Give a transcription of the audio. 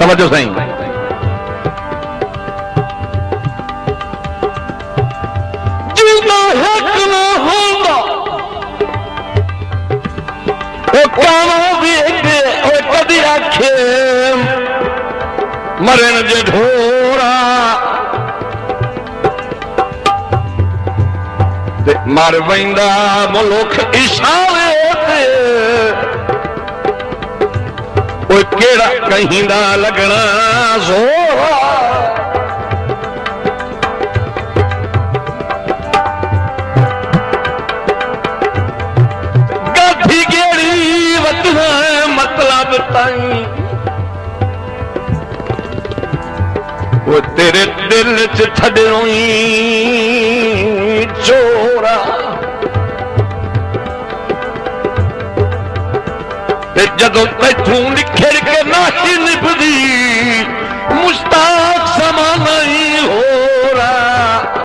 तवज्जो सही। जीना हक ना होंदा ओ कानो भी ओ कदी आखे मरन जे ढोरा मर वेंदा मुल्क इशारे ते ओ केड़ा कहीं दा लगना जोरा गाठी गेड़ी वतना मतलब ताई वो तेरे दिल च छड़ोई जोरा जदों तैथू निखर के नाही निभदी